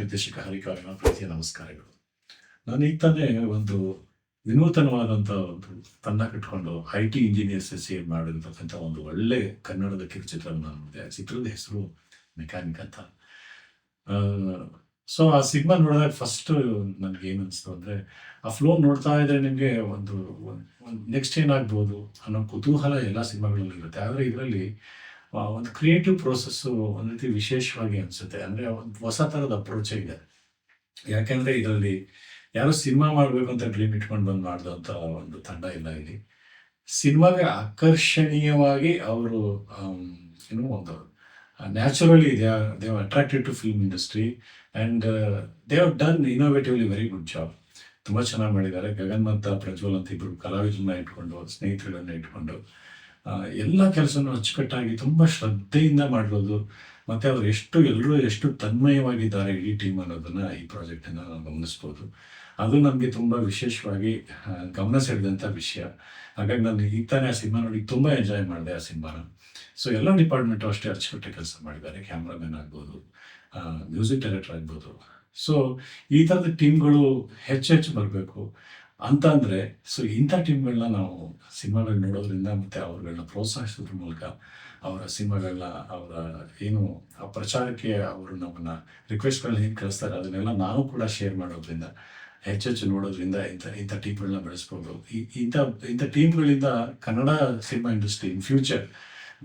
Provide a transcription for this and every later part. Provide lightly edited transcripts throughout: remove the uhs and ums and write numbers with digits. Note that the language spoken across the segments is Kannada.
ನಿರ್ದೇಶಕ ಹರಿಕಾರನ ಪ್ರೀತಿಯ ನಮಸ್ಕಾರಗಳು. ನಾನು ಈಗ ತಾನೇ ಒಂದು ವಿನೂತನವಾದಂಥ ಒಂದು ತಂಡ ಕಟ್ಕೊಂಡು IT ಇಂಜಿನಿಯರ್ಸ್ ಸೇರಿ ಮಾಡಿರ್ತಕ್ಕಂಥ ಒಂದು ಒಳ್ಳೆ ಕನ್ನಡದ ಕಿರುಚಿತ್ರವನ್ನು ನಾನು ನೋಡಿದೆ. ಆ ಚಿತ್ರದ ಹೆಸರು ಮೆಕ್ಯಾನಿಕ್ ಅಂತ. ಸೊ ಆ ಸಿನಿಮಾ ನೋಡಿದಾಗ ಫಸ್ಟ್ ನನಗೆ ಏನು ಅನಿಸ್ತು ಅಂದರೆ, ಆ ಫ್ಲೋ ನೋಡ್ತಾ ಇದ್ರೆ ನಿಮಗೆ ಒಂದು ನೆಕ್ಸ್ಟ್ ಏನಾಗ್ಬೋದು ಅನ್ನೋ ಕುತೂಹಲ ಎಲ್ಲ ಸಿನಿಮಾಗಳಲ್ಲಿ ಇರುತ್ತೆ. ಆದರೆ ಇದರಲ್ಲಿ ಒಂದು ಕ್ರಿಯೇಟಿವ್ ಪ್ರೋಸೆಸ್ಸು ಒಂದು ರೀತಿ ವಿಶೇಷವಾಗಿ ಅನಿಸುತ್ತೆ. ಅಂದರೆ ಒಂದು ಹೊಸ ಥರದ ಅಪ್ರೋಚೇ ಇದೆ. ಯಾಕೆಂದರೆ ಇದರಲ್ಲಿ ಯಾರೋ ಸಿನಿಮಾ ಮಾಡಬೇಕು ಅಂತ ಡ್ರೀಮ್ ಇಟ್ಕೊಂಡು ಬಂದು ಮಾಡಿದಂಥ ಒಂದು ತಂಡ ಇಲ್ಲ ಇಲ್ಲಿ. ಸಿನಿಮಾಗೆ ಆಕರ್ಷಣೀಯವಾಗಿ ಅವರು ಏನೋ ಒಂದು naturally they are attracted to film industry and they have done innovatively very good job. ತುಂಬ ಚೆನ್ನಾಗಿ ಮಾಡಿದ್ದಾರೆ. ಗಗನ್ ಮತ್ತು ಪ್ರಜ್ವಲ್ ಅಂತ ಇಬ್ಬರು ಕಲಾವಿದರನ್ನ ಇಟ್ಕೊಂಡು, ಸ್ನೇಹಿತರನ್ನ ಇಟ್ಕೊಂಡು ಎಲ್ಲ ಕೆಲಸನೂ ಅಚ್ಚುಕಟ್ಟಾಗಿ ತುಂಬ ಶ್ರದ್ಧೆಯಿಂದ ಮಾಡಿರೋದು. ಮತ್ತು ಅವರು ಎಲ್ಲರೂ ಎಷ್ಟು ತನ್ಮಯವಾಗಿದ್ದಾರೆ ಇಡೀ ಟೀಮ್ ಅನ್ನೋದನ್ನು ಈ ಪ್ರಾಜೆಕ್ಟಿಂದ ನಾವು ಗಮನಿಸ್ಬೋದು. ಅದು ನಮಗೆ ತುಂಬ ವಿಶೇಷವಾಗಿ ಗಮನ ಸೆಳೆದಂಥ ವಿಷಯ. ಹಾಗಾಗಿ ನಾನು ಈಗ ತಾನೇ ಆ ಸಿನಿಮಾ ನೋಡಿ ತುಂಬ ಎಂಜಾಯ್ ಮಾಡಿದೆ ಆ ಸಿನಿಮಾನ. ಸೊ ಎಲ್ಲ ಡಿಪಾರ್ಟ್ಮೆಂಟು ಅಷ್ಟೇ ಅಚ್ಚುಕಟ್ಟಾಗಿ ಕೆಲಸ ಮಾಡಿದ್ದಾರೆ. ಕ್ಯಾಮ್ರಾಮನ್ ಆಗ್ಬೋದು, ಮ್ಯೂಸಿಕ್ ಡೈರೆಕ್ಟರ್ ಆಗ್ಬೋದು. ಸೊ ಈ ಥರದ ಟೀಮ್ಗಳು ಹೆಚ್ಚು ಬರಬೇಕು ಅಂತ ಅಂದರೆ, ಸೊ ಇಂಥ ಟೀಮ್ಗಳನ್ನ ನಾವು ಸಿನಿಮಾಗಳು ನೋಡೋದ್ರಿಂದ ಮತ್ತು ಅವ್ರುಗಳನ್ನ ಪ್ರೋತ್ಸಾಹಿಸೋದ್ರ ಮೂಲಕ ಅವರ ಸಿನಿಮಾಗಳನ್ನ ಅವರ ಏನು ಆ ಪ್ರಚಾರಕ್ಕೆ ಅವರು ನಮ್ಮನ್ನು ರಿಕ್ವೆಸ್ಟ್ಗಳನ್ನ ಏನು ಕಳಿಸ್ತಾರೆ ಅದನ್ನೆಲ್ಲ ನಾವು ಕೂಡ ಶೇರ್ ಮಾಡೋದ್ರಿಂದ, ಹೆಚ್ಚು ನೋಡೋದ್ರಿಂದ ಇಂಥ ಟೀಮ್ಗಳನ್ನ ಬೆಳೆಸ್ಬೋದು. ಇಂಥ ಟೀಮ್ಗಳಿಂದ Kannada cinema industry in future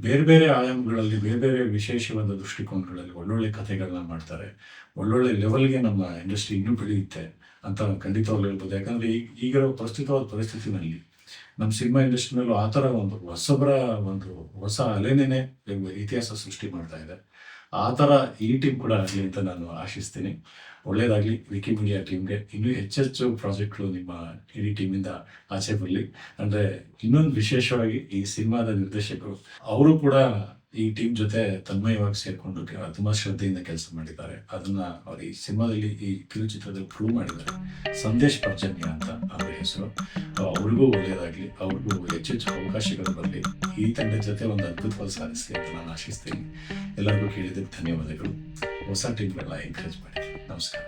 ಬೇರೆ ಆಯಾಮಗಳಲ್ಲಿ, ಬೇರೆ ವಿಶೇಷವಾದ ದೃಷ್ಟಿಕೋನಗಳಲ್ಲಿ ಒಳ್ಳೊಳ್ಳೆ ಕಥೆಗಳನ್ನ ಮಾಡ್ತಾರೆ. ಒಳ್ಳೊಳ್ಳೆ ಲೆವೆಲ್ಗೆ ನಮ್ಮ ಇಂಡಸ್ಟ್ರಿ ಇನ್ನೂ ಬೆಳೆಯುತ್ತೆ ಅಂತ ಖಂಡಿತವಾಗ್ಲೂ ಹೇಳ್ಬೋದು. ಯಾಕಂದರೆ ಈಗಿರೋ ಪ್ರಸ್ತುತವಾದ ಪರಿಸ್ಥಿತಿನಲ್ಲಿ ನಮ್ಮ ಸಿನಿಮಾ ಇಂಡಸ್ಟ್ರಿನಲ್ಲೂ ಆ ಥರ ಒಂದು ಹೊಸ ಅಲೆನೇ ಇತಿಹಾಸ ಸೃಷ್ಟಿ ಮಾಡ್ತಾ ಇದೆ. ಆ ಥರ ಈ ಟೀಮ್ ಕೂಡ ಆಗಲಿ ಅಂತ ನಾನು ಆಶಿಸ್ತೀನಿ. ಒಳ್ಳೆಯದಾಗಲಿ ವಿಕಿಮೀಡಿಯಾ ಟೀಮ್ಗೆ. ಇನ್ನೂ ಹೆಚ್ಚು ಪ್ರಾಜೆಕ್ಟ್ಗಳು ನಿಮ್ಮ ಇಡೀ ಟೀಮಿಂದ ಆಚೆ ಬರಲಿ. ಅಂದರೆ ಇನ್ನೊಂದು ವಿಶೇಷವಾಗಿ ಈ ಸಿನಿಮಾದ ನಿರ್ದೇಶಕರು ಅವರು ಕೂಡ ಈ ಟೀಮ್ ಜೊತೆ ತನ್ಮಯವಾಗಿ ಸೇರಿಕೊಂಡು ತುಂಬ ಶ್ರದ್ಧೆಯಿಂದ ಕೆಲಸ ಮಾಡಿದ್ದಾರೆ. ಅದನ್ನು ಅವ್ರು ಈ ಸಿನಿಮಾದಲ್ಲಿ, ಈ ಕಿರುಚಿತ್ರದಲ್ಲಿ ಪ್ರೂವ್ ಮಾಡಿದ್ದಾರೆ. ಸಂದೇಶ್ ಪರ್ಜನ್ಯ ಅಂತ ಅವರ ಹೆಸರು. ಅವ್ರಿಗೂ ಒಳ್ಳೆಯದಾಗಲಿ, ಅವ್ರಿಗೂ ಹೆಚ್ಚು ಅವಕಾಶಗಳು ಬರಲಿ. ಈ ತಂಡದ ಜೊತೆ ಒಂದು ಅದ್ಭುತವಾಗಿ ಸಾಧಿಸಲಿ ಅಂತ ನಾನು ಆಶಿಸ್ತೀನಿ. ಎಲ್ಲರಿಗೂ ಕೇಳಿದ್ದಕ್ಕೆ ಧನ್ಯವಾದಗಳು. ಹೊಸ ಟೀಮ್ಗಳನ್ನ ಎಂಕರೇಜ್ ಮಾಡಿ. ನಮಸ್ಕಾರ.